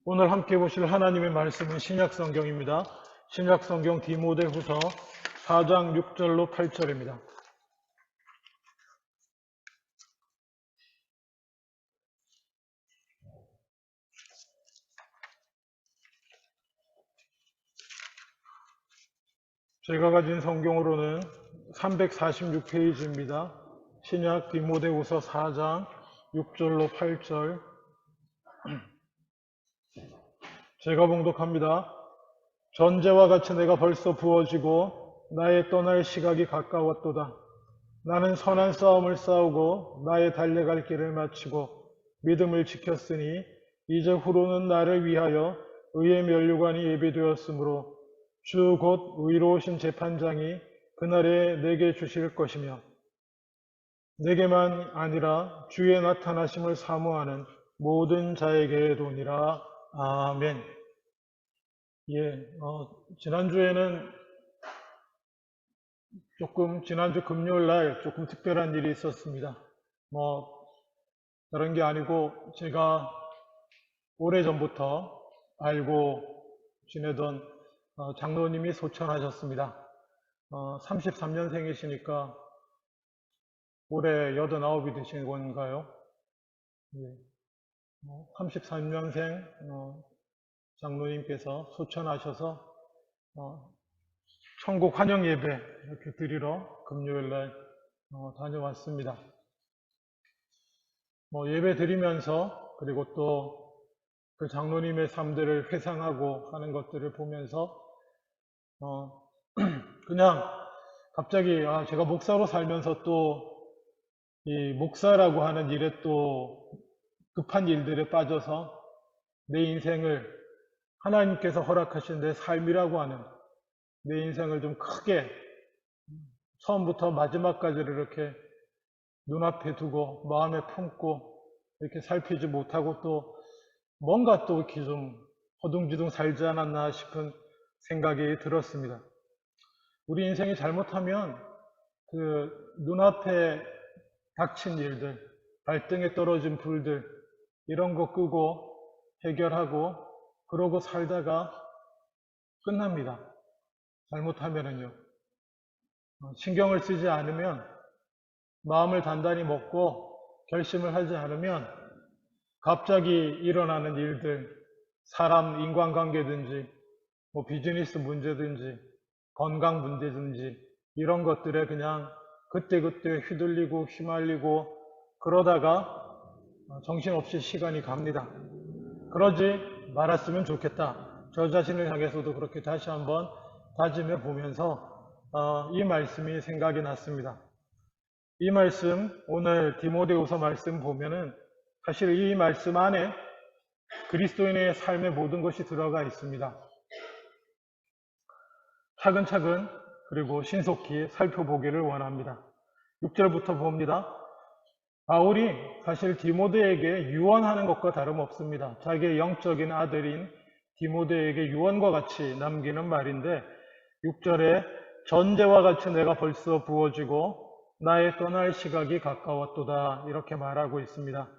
오늘 함께 보실 하나님의 말씀은 신약성경입니다. 신약성경 디모데후서 4장 6절로 8절입니다. 제가 가진 성경으로는 346페이지입니다. 신약 디모데후서 4장 6절로 8절. 제가 봉독합니다. 전제와 같이 내가 벌써 부어지고 나의 떠날 시각이 가까웠도다. 나는 선한 싸움을 싸우고 나의 달려갈 길을 마치고 믿음을 지켰으니 이제 후로는 나를 위하여 의의 면류관이 예비되었으므로 주 곧 의로우신 재판장이 그날에 내게 주실 것이며 내게만 아니라 주의 나타나심을 사모하는 모든 자에게 도니라. 아멘. 지난주에는 지난주 금요일 날 조금 특별한 일이 있었습니다. 다른 게 아니고 제가 오래전부터 알고 지내던 장로님이 소천하셨습니다. 33년생이시니까 올해 89이 되신 건가요? 33년생 장로님께서 소천하셔서 천국 환영 예배 이렇게 드리러 금요일날 다녀왔습니다. 예배 드리면서 그리고 또 그 장로님의 삶들을 회상하고 하는 것들을 보면서 그냥 갑자기 제가 목사로 살면서 또 이 목사라고 하는 일에 또 급한 일들에 빠져서 내 인생을 하나님께서 허락하신 내 삶이라고 하는 내 인생을 좀 크게 처음부터 마지막까지를 이렇게 눈앞에 두고 마음에 품고 이렇게 살피지 못하고 또 뭔가 또 이렇게 좀 허둥지둥 살지 않았나 싶은 생각이 들었습니다. 우리 인생이 잘못하면 그 눈앞에 닥친 일들, 발등에 떨어진 불들 이런 거 끄고 해결하고 그러고 살다가 끝납니다. 잘못하면은요. 신경을 쓰지 않으면 마음을 단단히 먹고 결심을 하지 않으면 갑자기 일어나는 일들, 사람 인간관계든지 비즈니스 문제든지 건강 문제든지 이런 것들에 그냥 그때그때 휘둘리고 휘말리고 그러다가 정신없이 시간이 갑니다. 그러지 말았으면 좋겠다. 저 자신을 향해서도 그렇게 다시 한번 다짐해 보면서 이 말씀이 생각이 났습니다. 이 말씀, 오늘 디모데후서 말씀 보면은 사실 이 말씀 안에 그리스도인의 삶의 모든 것이 들어가 있습니다. 차근차근 그리고 신속히 살펴보기를 원합니다. 6절부터 봅니다. 바울이 사실 디모데에게 유언하는 것과 다름없습니다. 자기의 영적인 아들인 디모데에게 유언과 같이 남기는 말인데 6절에 전제와 같이 내가 벌써 부어지고 나의 떠날 시각이 가까웠도다 이렇게 말하고 있습니다.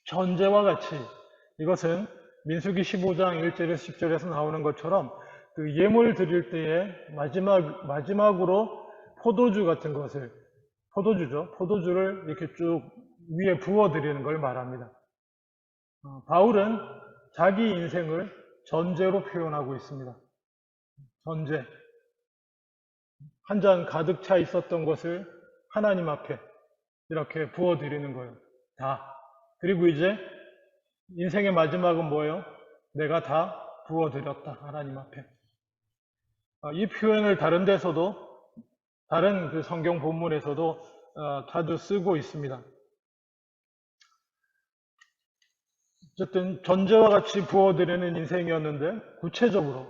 전제와 같이 이것은 민수기 15장 1절에서 10절에서 나오는 것처럼 그 예물 드릴 때에 마지막으로 포도주 같은 것을 포도주를 이렇게 쭉 위에 부어 드리는 걸 말합니다. 바울은 자기 인생을 전제로 표현하고 있습니다. 전제. 한 잔 가득 차 있었던 것을 하나님 앞에 이렇게 부어 드리는 거예요. 다. 그리고 이제 인생의 마지막은 뭐예요? 내가 다 부어 드렸다. 하나님 앞에. 이 표현을 다른 데서도 다른 그 성경 본문에서도 자주 쓰고 있습니다. 어쨌든 전제와 같이 부어드리는 인생이었는데 구체적으로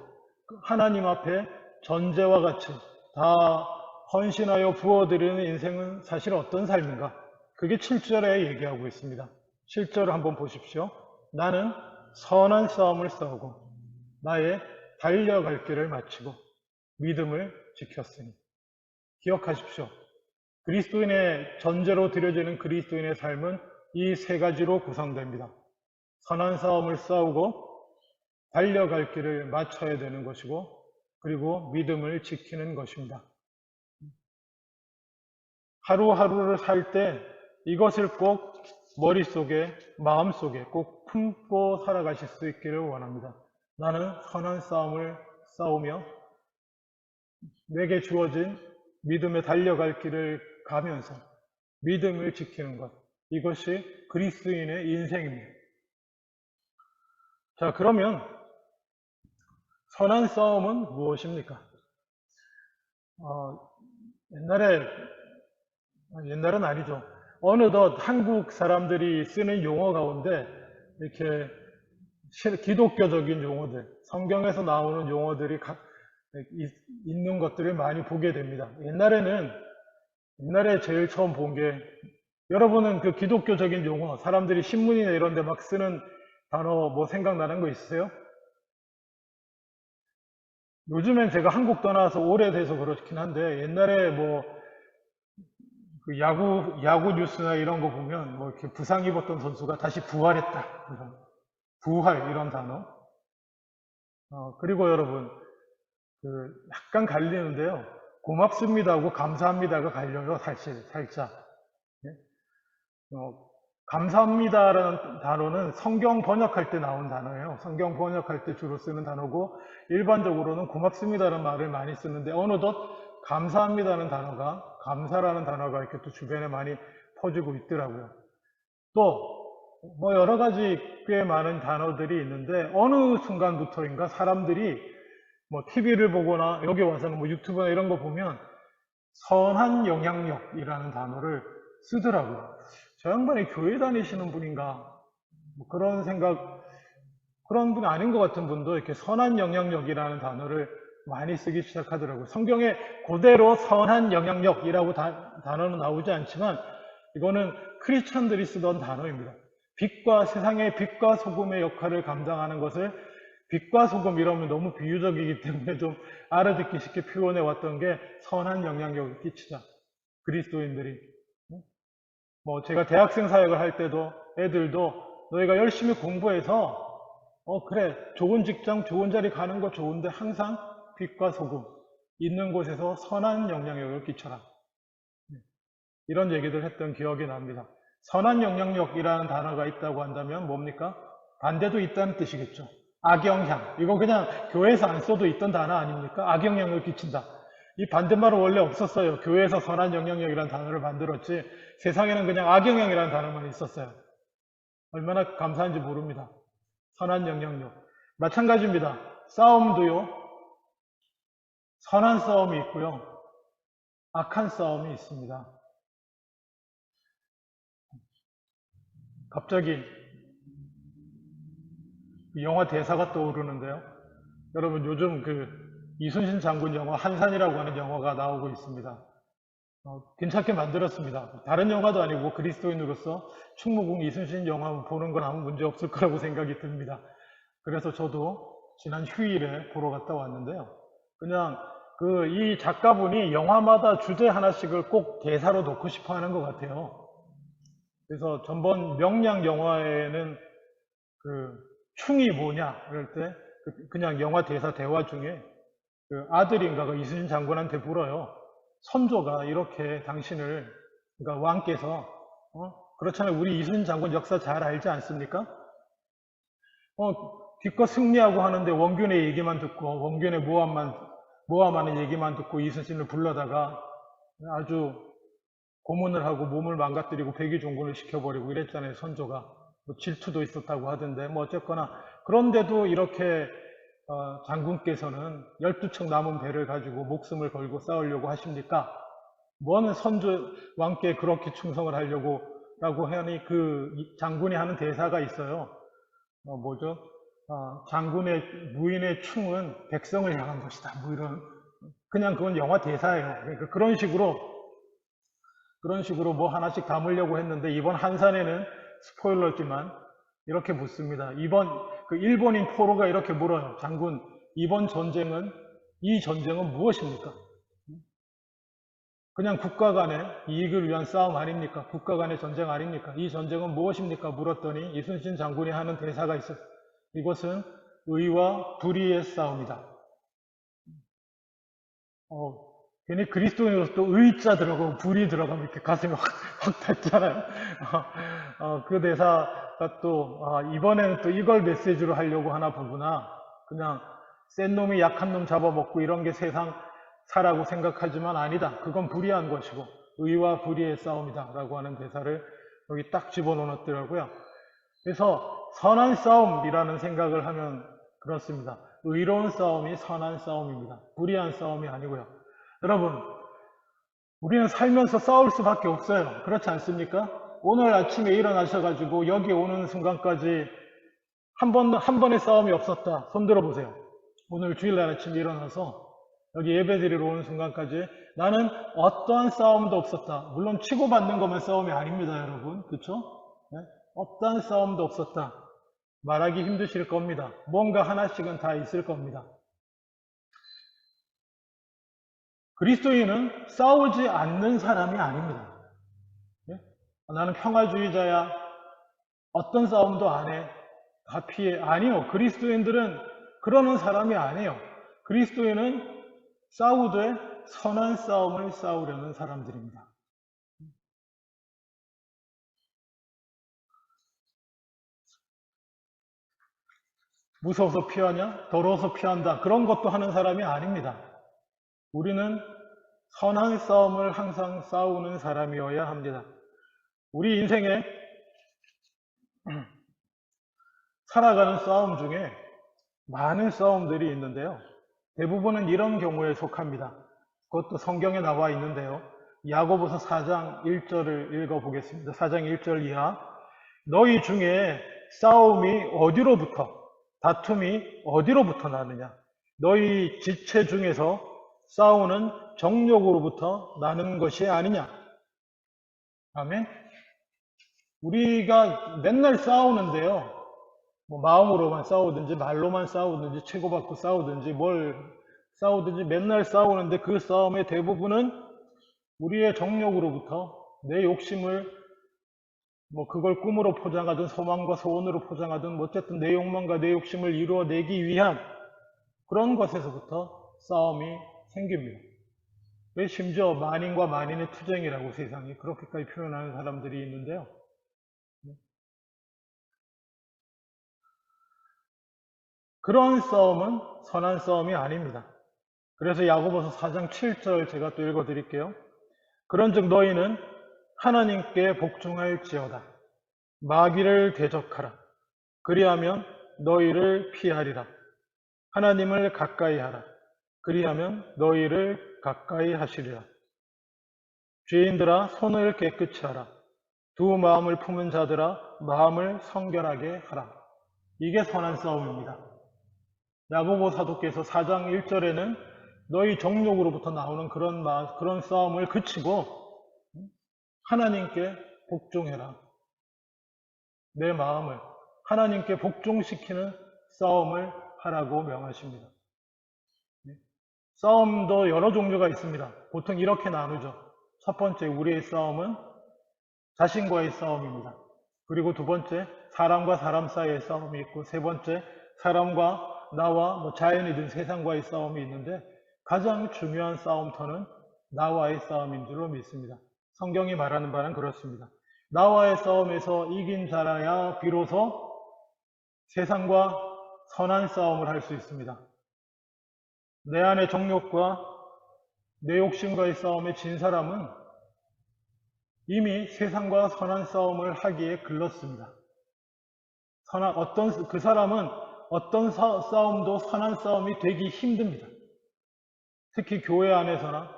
하나님 앞에 전제와 같이 다 헌신하여 부어드리는 인생은 사실 어떤 삶인가? 그게 7절에 얘기하고 있습니다. 7절을 한번 보십시오. 나는 선한 싸움을 싸우고 나의 달려갈 길을 마치고 믿음을 지켰으니. 기억하십시오. 그리스도인의 전제로 드려지는 그리스도인의 삶은 이 세 가지로 구성됩니다. 선한 싸움을 싸우고 달려갈 길을 맞춰야 되는 것이고, 그리고 믿음을 지키는 것입니다. 하루하루를 살 때 이것을 꼭 머릿속에, 마음속에 꼭 품고 살아가실 수 있기를 원합니다. 나는 선한 싸움을 싸우며 내게 주어진 믿음에 달려갈 길을 가면서 믿음을 지키는 것. 이것이 그리스도인의 인생입니다. 자, 그러면 선한 싸움은 무엇입니까? 옛날에, 옛날은 아니죠. 어느덧 한국 사람들이 쓰는 용어 가운데 이렇게 기독교적인 용어들, 성경에서 나오는 용어들이 있는 것들을 많이 보게 됩니다. 옛날에 제일 처음 본 게, 여러분은 그 기독교적인 용어, 사람들이 신문이나 이런 데 막 쓰는 단어 뭐 생각나는 거 있으세요? 요즘엔 제가 한국 떠나서 오래돼서 그렇긴 한데, 옛날에 뭐, 그 야구 뉴스나 이런 거 보면, 뭐 이렇게 부상 입었던 선수가 다시 부활했다. 부활, 이런 단어. 그리고 여러분, 그 약간 갈리는데요. 고맙습니다하고 감사합니다가 갈려요, 사실, 살짝. 예? 감사합니다라는 단어는 성경 번역할 때 나온 단어예요. 성경 번역할 때 주로 쓰는 단어고, 일반적으로는 고맙습니다라는 말을 많이 쓰는데, 어느덧 감사합니다라는 단어가, 감사라는 단어가 이렇게 또 주변에 많이 퍼지고 있더라고요. 또, 뭐 여러 가지 꽤 많은 단어들이 있는데, 어느 순간부터인가 사람들이 뭐 TV를 보거나 여기 와서는 뭐 유튜브나 이런 거 보면 선한 영향력이라는 단어를 쓰더라고요. 저 양반이 교회 다니시는 분인가? 뭐 그런 생각, 그런 분이 아닌 것 같은 분도 이렇게 선한 영향력이라는 단어를 많이 쓰기 시작하더라고요. 성경에 그대로 선한 영향력이라고 단어는 나오지 않지만 이거는 크리스천들이 쓰던 단어입니다. 빛과 세상의 빛과 소금의 역할을 감당하는 것을 빛과 소금 이러면 너무 비유적이기 때문에 좀 알아듣기 쉽게 표현해 왔던 게 선한 영향력을 끼치자. 그리스도인들이. 뭐 제가 대학생 사역을 할 때도 애들도 너희가 열심히 공부해서 그래 좋은 직장 좋은 자리 가는 거 좋은데 항상 빛과 소금 있는 곳에서 선한 영향력을 끼쳐라. 이런 얘기들 했던 기억이 납니다. 선한 영향력이라는 단어가 있다고 한다면 뭡니까? 반대도 있다는 뜻이겠죠. 악영향. 이거 그냥 교회에서 안 써도 있던 단어 아닙니까? 악영향을 끼친다. 이 반대말은 원래 없었어요. 교회에서 선한 영향력이라는 단어를 만들었지 세상에는 그냥 악영향이라는 단어만 있었어요. 얼마나 감사한지 모릅니다. 선한 영향력. 마찬가지입니다. 싸움도요. 선한 싸움이 있고요. 악한 싸움이 있습니다. 갑자기 영화 대사가 떠오르는데요. 여러분 요즘 그 이순신 장군 영화 한산이라고 하는 영화가 나오고 있습니다. 괜찮게 만들었습니다. 다른 영화도 아니고 그리스도인으로서 충무공 이순신 영화 보는 건 아무 문제 없을 거라고 생각이 듭니다. 그래서 저도 지난 휴일에 보러 갔다 왔는데요. 그냥 이 작가분이 영화마다 주제 하나씩을 꼭 대사로 넣고 싶어 하는 것 같아요. 그래서 전번 명량 영화에는 그 충이 뭐냐 이럴 때 그냥 영화 대사 대화 중에 그 아들인가가 이순신 장군한테 물어요. 선조가 이렇게 당신을 그러니까 왕께서 그렇잖아요. 우리 이순신 장군 역사 잘 알지 않습니까? 기껏 승리하고 하는데 원균의 얘기만 듣고 원균의 모함하는 얘기만 듣고 이순신을 불러다가 아주 고문을 하고 몸을 망가뜨리고 백의종군을 시켜버리고 이랬잖아요. 선조가 뭐 질투도 있었다고 하던데 뭐 어쨌거나 그런데도 이렇게 장군께서는 12척 남은 배를 가지고 목숨을 걸고 싸우려고 하십니까? 뭐는 선조 왕께 그렇게 충성을 하려고 라고 하니 그 장군이 하는 대사가 있어요. 뭐죠? 장군의 무인의 충은 백성을 향한 것이다. 뭐 이런 그냥 그건 영화 대사예요. 그러니까 그런 식으로 뭐 하나씩 담으려고 했는데 이번 한산에는 스포일러지만 이렇게 묻습니다. 그 일본인 포로가 이렇게 물어요. 장군, 이 전쟁은 무엇입니까? 그냥 국가 간의 이익을 위한 싸움 아닙니까? 국가 간의 전쟁 아닙니까? 이 전쟁은 무엇입니까? 물었더니 이순신 장군이 하는 대사가 있어요. 이것은 의와 불의의 싸움이다. 괜히 그리스도인으로서 또 의자 들어가고 불이 들어가면 이렇게 가슴이 확 닿잖아요. 그 대사가 또, 이번에는 또 이걸 메시지로 하려고 하나 보구나. 그냥 센 놈이 약한 놈 잡아먹고 이런 게 세상 사라고 생각하지만 아니다. 그건 불의한 것이고 의와 불의의 싸움이다. 라고 하는 대사를 여기 딱 집어넣었더라고요. 그래서 선한 싸움이라는 생각을 하면 그렇습니다. 의로운 싸움이 선한 싸움입니다. 불의한 싸움이 아니고요. 여러분, 우리는 살면서 싸울 수밖에 없어요. 그렇지 않습니까? 오늘 아침에 일어나셔가지고 여기 오는 순간까지 한 번의 싸움이 없었다. 손 들어보세요. 오늘 주일날 아침에 일어나서 여기 예배드리러 오는 순간까지 나는 어떠한 싸움도 없었다. 물론 치고받는 것만 싸움이 아닙니다, 여러분. 그렇죠? 네? 어떠한 싸움도 없었다. 말하기 힘드실 겁니다. 뭔가 하나씩은 다 있을 겁니다. 그리스도인은 싸우지 않는 사람이 아닙니다. 네? 나는 평화주의자야. 어떤 싸움도 안 해. 다 피해. 아니요. 그리스도인들은 그러는 사람이 아니에요. 그리스도인은 싸우되 선한 싸움을 싸우려는 사람들입니다. 무서워서 피하냐? 더러워서 피한다. 그런 것도 하는 사람이 아닙니다. 우리는 선한 싸움을 항상 싸우는 사람이어야 합니다. 우리 인생에 살아가는 싸움 중에 많은 싸움들이 있는데요. 대부분은 이런 경우에 속합니다. 그것도 성경에 나와 있는데요. 야고보서 4장 1절을 읽어보겠습니다. 4장 1절 이하. 너희 중에 싸움이 어디로부터, 다툼이 어디로부터 나느냐? 너희 지체 중에서 싸우는 정욕으로부터 나는 것이 아니냐? 아멘? 우리가 맨날 싸우는데요. 뭐 마음으로만 싸우든지 말로만 싸우든지 치고받고 싸우든지 뭘 싸우든지 맨날 싸우는데 그 싸움의 대부분은 우리의 정욕으로부터 내 욕심을 뭐 그걸 꿈으로 포장하든 소망과 소원으로 포장하든 어쨌든 내 욕망과 내 욕심을 이루어내기 위한 그런 것에서부터 싸움이 생깁니다. 왜 심지어 만인과 만인의 투쟁이라고 세상이 그렇게까지 표현하는 사람들이 있는데요. 그런 싸움은 선한 싸움이 아닙니다. 그래서 야고보서 4장 7절 제가 또 읽어드릴게요. 그런즉 너희는 하나님께 복종할지어다. 마귀를 대적하라. 그리하면 너희를 피하리라. 하나님을 가까이 하라. 그리하면 너희를 가까이 하시리라. 죄인들아 손을 깨끗이 하라. 두 마음을 품은 자들아 마음을 성결하게 하라. 이게 선한 싸움입니다. 야고보 사도께서 4장 1절에는 너희 정욕으로부터 나오는 그런 싸움을 그치고 하나님께 복종해라. 내 마음을 하나님께 복종시키는 싸움을 하라고 명하십니다. 싸움도 여러 종류가 있습니다. 보통 이렇게 나누죠. 첫 번째, 우리의 싸움은 자신과의 싸움입니다. 그리고 두 번째, 사람과 사람 사이의 싸움이 있고, 세 번째, 사람과 나와 뭐 자연이든 세상과의 싸움이 있는데 가장 중요한 싸움터는 나와의 싸움인 줄로 믿습니다. 성경이 말하는 바는 그렇습니다. 나와의 싸움에서 이긴 자라야 비로소 세상과 선한 싸움을 할 수 있습니다. 내 안의 정욕과 내 욕심과의 싸움에 진 사람은 이미 세상과 선한 싸움을 하기에 글렀습니다. 그 사람은 어떤 싸움도 선한 싸움이 되기 힘듭니다. 특히 교회 안에서나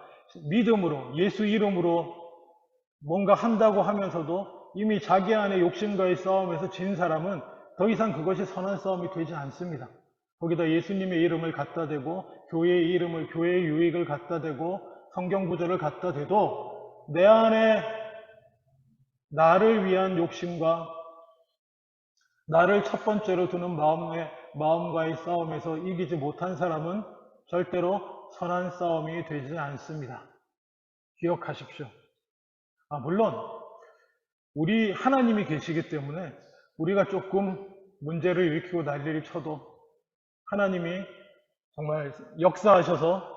믿음으로, 예수 이름으로 뭔가 한다고 하면서도 이미 자기 안의 욕심과의 싸움에서 진 사람은 더 이상 그것이 선한 싸움이 되지 않습니다. 거기다 예수님의 이름을 갖다 대고 교회의 이름을, 교회의 유익을 갖다 대고 성경 구절을 갖다 대도 내 안에 나를 위한 욕심과 나를 첫 번째로 두는 마음과의 싸움에서 이기지 못한 사람은 절대로 선한 싸움이 되지 않습니다. 기억하십시오. 물론 우리 하나님이 계시기 때문에 우리가 조금 문제를 일으키고 난리를 쳐도 하나님이 정말 역사하셔서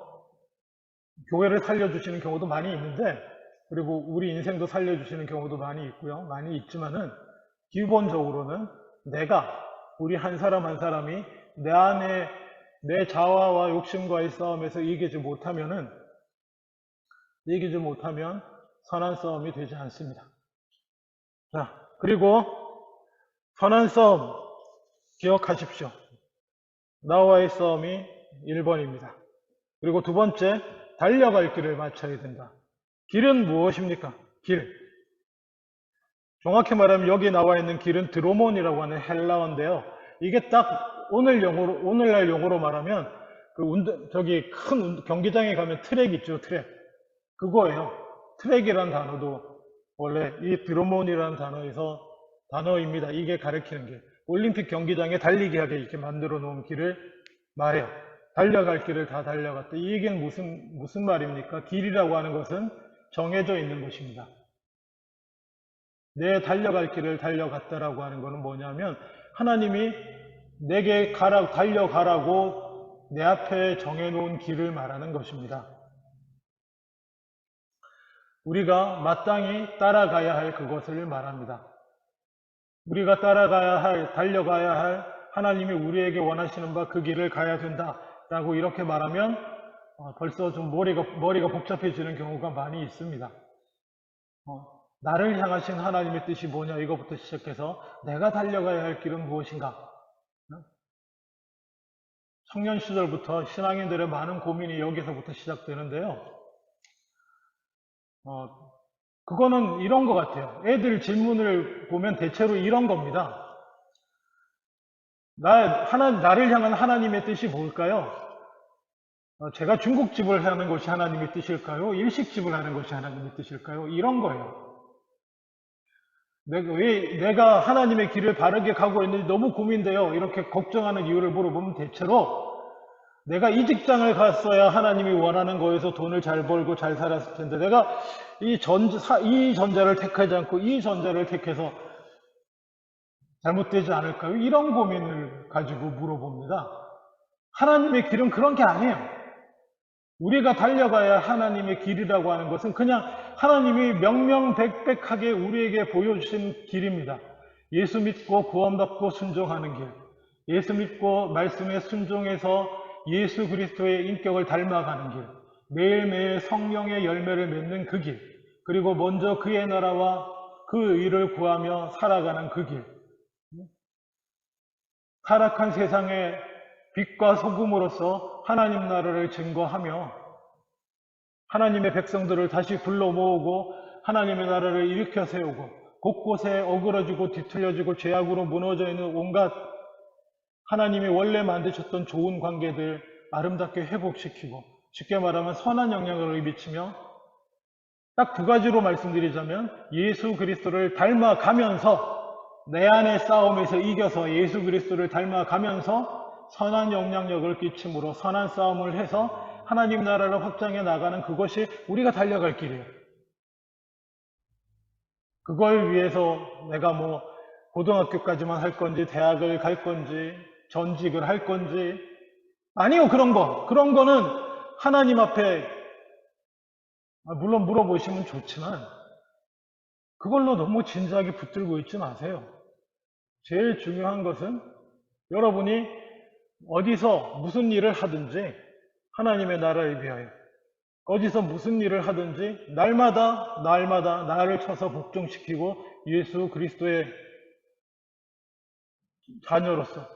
교회를 살려주시는 경우도 많이 있는데, 그리고 우리 인생도 살려주시는 경우도 많이 있고요. 많이 있지만은 기본적으로는 우리 한 사람 한 사람이 내 안에 내 자아와 욕심과의 싸움에서 이기지 못하면 선한 싸움이 되지 않습니다. 자, 그리고 선한 싸움 기억하십시오. 나와의 싸움이 1번입니다. 그리고 두 번째, 달려갈 길을 맞춰야 된다. 길은 무엇입니까? 길. 정확히 말하면 여기 나와 있는 길은 드로몬이라고 하는 헬라어인데요. 이게 딱 오늘날 용어로 말하면 저기 큰 경기장에 가면 트랙 있죠, 트랙. 그거예요. 트랙이라는 단어도 원래 이 드로몬이라는 단어입니다. 이게 가리키는 게. 올림픽 경기장에 달리기 하게 이렇게 만들어 놓은 길을 말해요. 달려갈 길을 다 달려갔다. 이 얘기는 무슨 말입니까? 길이라고 하는 것은 정해져 있는 것입니다. 내 달려갈 길을 달려갔다라고 하는 것은 뭐냐면 하나님이 내게 달려가라고 내 앞에 정해놓은 길을 말하는 것입니다. 우리가 마땅히 따라가야 할 그것을 말합니다. 우리가 달려가야 할 하나님이 우리에게 원하시는 바 그 길을 가야 된다라고 이렇게 말하면 벌써 좀 머리가 복잡해지는 경우가 많이 있습니다. 나를 향하신 하나님의 뜻이 뭐냐 이거부터 시작해서 내가 달려가야 할 길은 무엇인가. 청년 시절부터 신앙인들의 많은 고민이 여기서부터 시작되는데요. 그거는 이런 것 같아요. 애들 질문을 보면 대체로 이런 겁니다. 나를 향한 하나님의 뜻이 뭘까요? 제가 중국집을 하는 것이 하나님의 뜻일까요? 일식집을 하는 것이 하나님의 뜻일까요? 이런 거예요. 내가 하나님의 길을 바르게 가고 있는지 너무 고민돼요. 이렇게 걱정하는 이유를 물어보면 대체로 내가 이 직장을 갔어야 하나님이 원하는 거에서 돈을 잘 벌고 잘 살았을 텐데 내가 이 전자를 택하지 않고 이 전자를 택해서 잘못되지 않을까요? 이런 고민을 가지고 물어봅니다. 하나님의 길은 그런 게 아니에요. 우리가 달려가야 하나님의 길이라고 하는 것은 그냥 하나님이 명명백백하게 우리에게 보여주신 길입니다. 예수 믿고 구원받고 순종하는 길. 예수 믿고 말씀에 순종해서 예수 그리스도의 인격을 닮아가는 길. 매일매일 성령의 열매를 맺는 그 길. 그리고 먼저 그의 나라와 그 의를 구하며 살아가는 그 길. 타락한 세상의 빛과 소금으로서 하나님 나라를 증거하며 하나님의 백성들을 다시 불러 모으고 하나님의 나라를 일으켜 세우고 곳곳에 어그러지고 뒤틀려지고 죄악으로 무너져 있는 온갖 하나님이 원래 만드셨던 좋은 관계들 아름답게 회복시키고 쉽게 말하면 선한 영향을 미치며 딱 두 가지로 말씀드리자면 예수 그리스도를 닮아가면서 내 안의 싸움에서 이겨서 예수 그리스도를 닮아가면서 선한 영향력을 끼침으로 선한 싸움을 해서 하나님 나라를 확장해 나가는 그것이 우리가 달려갈 길이에요. 그걸 위해서 내가 고등학교까지만 할 건지 대학을 갈 건지 전직을 할 건지 아니요. 그런 거는 하나님 앞에 물론 물어보시면 좋지만 그걸로 너무 진지하게 붙들고 있지 마세요. 제일 중요한 것은 여러분이 어디서 무슨 일을 하든지 하나님의 나라에 위하여 어디서 무슨 일을 하든지 날마다 나를 쳐서 복종시키고 예수 그리스도의 자녀로서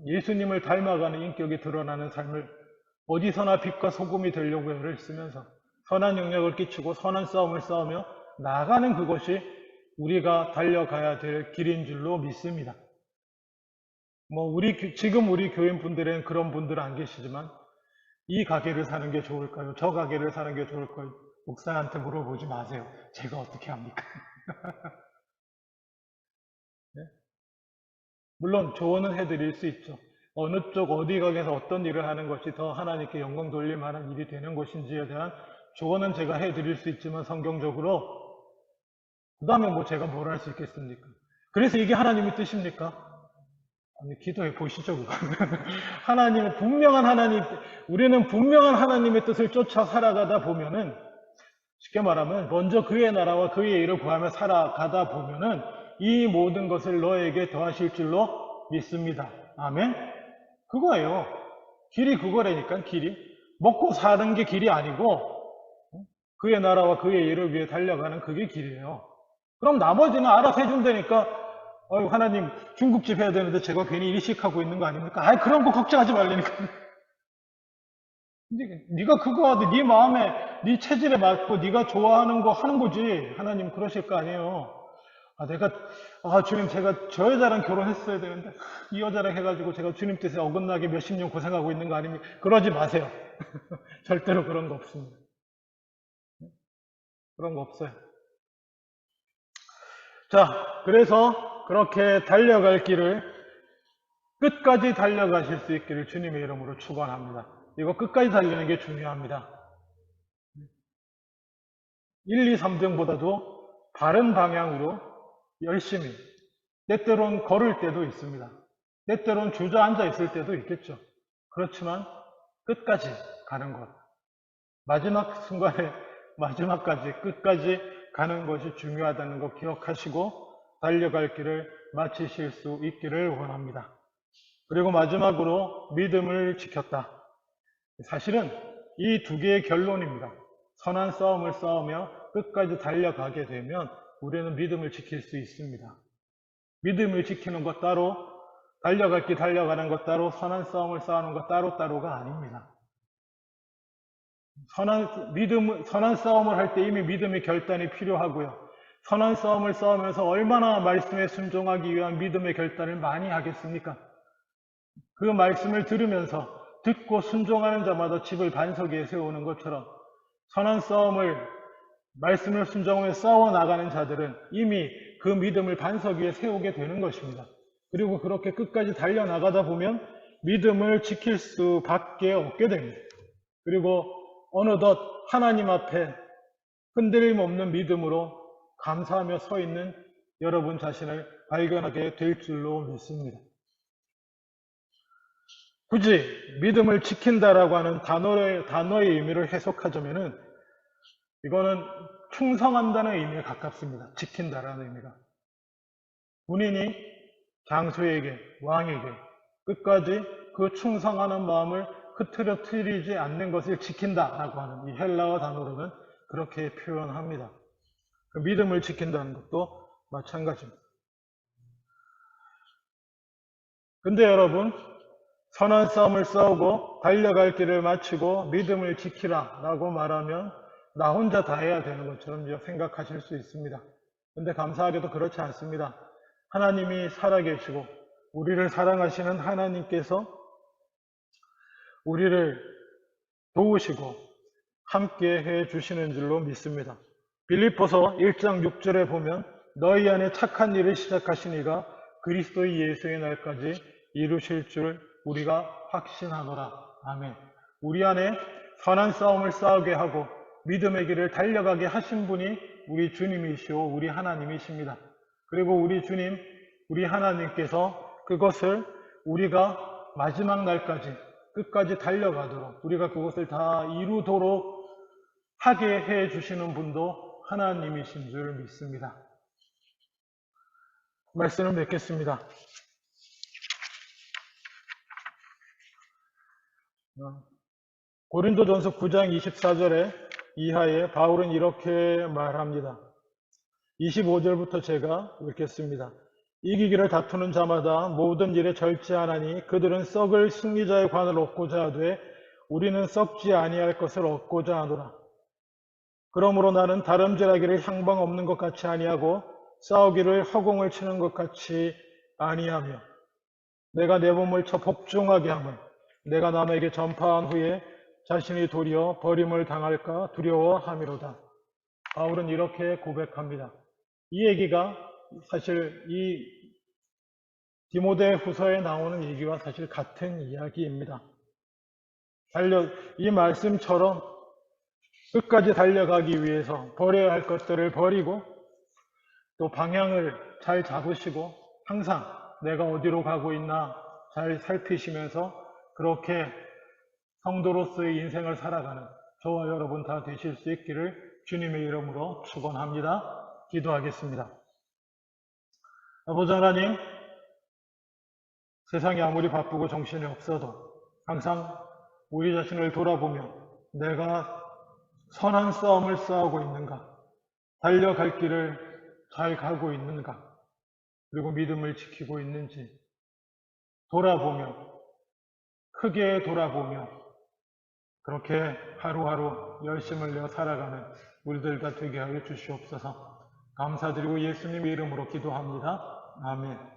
예수님을 닮아가는 인격이 드러나는 삶을 어디서나 빛과 소금이 되려고 애를 쓰면서 선한 영향을 끼치고 선한 싸움을 싸우며 나아가는 그것이 우리가 달려가야 될 길인 줄로 믿습니다. 지금 우리 교인분들은 그런 분들은 안 계시지만 이 가게를 사는 게 좋을까요? 저 가게를 사는 게 좋을까요? 목사한테 물어보지 마세요. 제가 어떻게 합니까? 네? 물론 조언은 해드릴 수 있죠. 어느 쪽 어디 가게에서 어떤 일을 하는 것이 더 하나님께 영광 돌릴 만한 일이 되는 것인지에 대한 조언은 제가 해드릴 수 있지만 성경적으로 그 다음에 뭐 제가 뭘 할 수 있겠습니까? 그래서 이게 하나님의 뜻입니까? 아니, 기도해 보시죠, 그거. 하나님은 분명한 하나님, 우리는 분명한 하나님의 뜻을 쫓아 살아가다 보면은, 쉽게 말하면, 먼저 그의 나라와 그의 일을 구하며 살아가다 보면은, 이 모든 것을 너에게 더하실 줄로 믿습니다. 아멘? 그거예요. 길이 그거라니까, 길이. 먹고 사는 게 길이 아니고, 그의 나라와 그의 일을 위해 달려가는 그게 길이에요. 그럼 나머지는 알아서 해준다니까, 하나님, 중국집 해야 되는데 제가 괜히 일식하고 있는 거 아닙니까? 아이, 그런 거 걱정하지 말라니까. 네가 그거 하되 네 마음에, 네 체질에 맞고 네가 좋아하는 거 하는 거지. 하나님 그러실 거 아니에요. 주님, 제가 저 여자랑 결혼했어야 되는데, 이 여자랑 해가지고 제가 주님 뜻에 어긋나게 몇십 년 고생하고 있는 거 아닙니까? 그러지 마세요. 절대로 그런 거 없습니다. 그런 거 없어요. 자, 그래서 그렇게 달려갈 길을 끝까지 달려가실 수 있기를 주님의 이름으로 축원합니다. 이거 끝까지 달리는 게 중요합니다. 1, 2, 3등보다도 바른 방향으로 열심히, 때때론 걸을 때도 있습니다. 때때론 주저앉아 있을 때도 있겠죠. 그렇지만 끝까지 가는 것, 마지막 순간에 마지막까지 끝까지 가는 것이 중요하다는 거 기억하시고 달려갈 길을 마치실 수 있기를 원합니다. 그리고 마지막으로 믿음을 지켰다. 사실은 이 두 개의 결론입니다. 선한 싸움을 싸우며 끝까지 달려가게 되면 우리는 믿음을 지킬 수 있습니다. 믿음을 지키는 것 따로, 달려갈 길 달려가는 것 따로, 선한 싸움을 싸우는 것 따로따로가 아닙니다. 선한 싸움을 할 때 이미 믿음의 결단이 필요하고요. 선한 싸움을 싸우면서 얼마나 말씀에 순종하기 위한 믿음의 결단을 많이 하겠습니까? 그 말씀을 들으면서 듣고 순종하는 자마다 집을 반석 위에 세우는 것처럼 선한 싸움을 말씀을 순종하며 싸워 나가는 자들은 이미 그 믿음을 반석 위에 세우게 되는 것입니다. 그리고 그렇게 끝까지 달려나가다 보면 믿음을 지킬 수밖에 없게 됩니다. 그리고 어느덧 하나님 앞에 흔들림 없는 믿음으로 감사하며 서 있는 여러분 자신을 발견하게 될 줄로 믿습니다. 굳이 믿음을 지킨다라고 하는 단어의 의미를 해석하자면은 이거는 충성한다는 의미에 가깝습니다. 지킨다라는 의미가. 군인이 장수에게, 왕에게 끝까지 그 충성하는 마음을 흐트러뜨리지 않는 것을 지킨다라고 하는 이 헬라어 단어로는 그렇게 표현합니다. 그 믿음을 지킨다는 것도 마찬가지입니다. 근데 여러분, 선한 싸움을 싸우고 달려갈 길을 마치고 믿음을 지키라 라고 말하면 나 혼자 다 해야 되는 것처럼 생각하실 수 있습니다. 근데 감사하게도 그렇지 않습니다. 하나님이 살아계시고 우리를 사랑하시는 하나님께서 우리를 도우시고 함께 해 주시는 줄로 믿습니다. 빌립보서 1장 6절에 보면 너희 안에 착한 일을 시작하신 이가 그리스도 예수의 날까지 이루실 줄 우리가 확신하노라. 아멘. 우리 안에 선한 싸움을 싸우게 하고 믿음의 길을 달려가게 하신 분이 우리 주님이시오, 우리 하나님이십니다. 그리고 우리 주님, 우리 하나님께서 그것을 우리가 마지막 날까지 끝까지 달려가도록 우리가 그것을 다 이루도록 하게 해 주시는 분도 하나님이신 줄 믿습니다. 말씀을 맺겠습니다. 고린도전서 9장 24절에 이하에 바울은 이렇게 말합니다. 25절부터 제가 읽겠습니다. 이기기를 다투는 자마다 모든 일에 절제하나니 그들은 썩을 승리자의 관을 얻고자 하되 우리는 썩지 아니할 것을 얻고자 하노라. 그러므로 나는 다름질하기를 향방 없는 것 같이 아니하고 싸우기를 허공을 치는 것 같이 아니하며 내가 내 몸을 쳐 복종하게 하면 내가 남에게 전파한 후에 자신이 도리어 버림을 당할까 두려워함이로다. 바울은 이렇게 고백합니다. 이 얘기가 사실 이 디모데 후서에 나오는 얘기와 사실 같은 이야기입니다. 이 말씀처럼 끝까지 달려가기 위해서 버려야 할 것들을 버리고 또 방향을 잘 잡으시고 항상 내가 어디로 가고 있나 잘 살피시면서 그렇게 성도로서의 인생을 살아가는 저와 여러분 다 되실 수 있기를 주님의 이름으로 축원합니다. 기도하겠습니다. 아버지 하나님, 세상이 아무리 바쁘고 정신이 없어도 항상 우리 자신을 돌아보며 내가 선한 싸움을 싸우고 있는가, 달려갈 길을 잘 가고 있는가, 그리고 믿음을 지키고 있는지 돌아보며, 크게 돌아보며 그렇게 하루하루 열심을 내어 살아가는 우리들 다 되게 하여 주시옵소서. 감사드리고 예수님의 이름으로 기도합니다. 아멘.